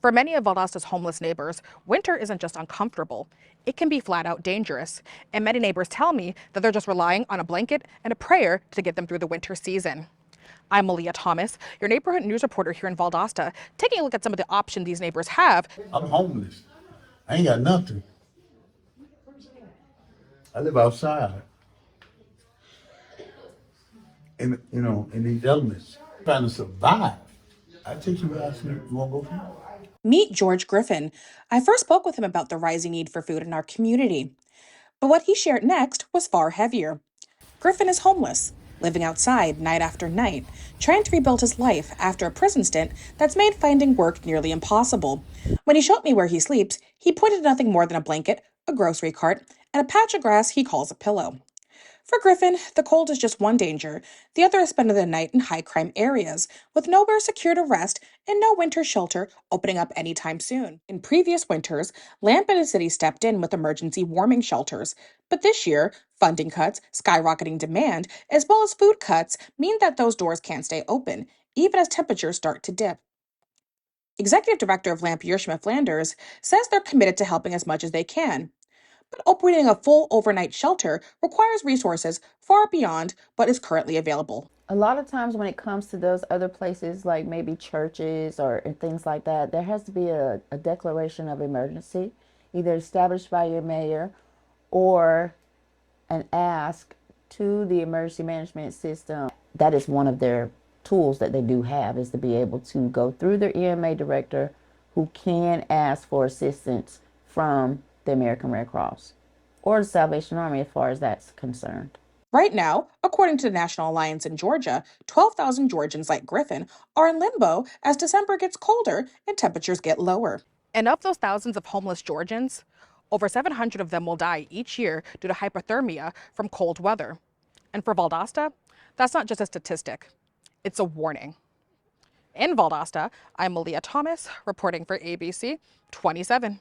For many of Valdosta's homeless neighbors, winter isn't just uncomfortable, it can be flat out dangerous. And many neighbors tell me that they're just relying on a blanket and a prayer to get them through the winter season. I'm Malia Thomas, your neighborhood news reporter here in Valdosta, taking a look at some of the options these neighbors have. I'm homeless. I ain't got nothing. I live outside. In these elements, trying to survive. I take you guys, you want to go for it? Meet George Griffin. I first spoke with him about the rising need for food in our community. But what he shared next was far heavier. Griffin is homeless, living outside night after night, trying to rebuild his life after a prison stint that's made finding work nearly impossible. When he showed me where he sleeps, he pointed to nothing more than a blanket, a grocery cart, and a patch of grass he calls a pillow. For Griffin, the cold is just one danger. The other is spending the night in high crime areas, with nowhere secure to rest and no winter shelter opening up anytime soon. In previous winters, Lamp and the city stepped in with emergency warming shelters. But this year, funding cuts, skyrocketing demand, as well as food cuts mean that those doors can't stay open, even as temperatures start to dip. Executive Director of Lamp Yershma Flanders says they're committed to helping as much as they can. But operating a full overnight shelter requires resources far beyond what is currently available. A lot of times when it comes to those other places, like maybe churches or and things like that, there has to be a declaration of emergency, either established by your mayor or an ask to the emergency management system. That is one of their tools that they do have, is to be able to go through their EMA director, who can ask for assistance from the American Red Cross or the Salvation Army as far as that's concerned. Right now, according to the National Alliance in Georgia, 12,000 Georgians like Griffin are in limbo as December gets colder and temperatures get lower. And of those thousands of homeless Georgians, over 700 of them will die each year due to hypothermia from cold weather. And for Valdosta, that's not just a statistic, it's a warning. In Valdosta, I'm Malia Thomas, reporting for ABC 27.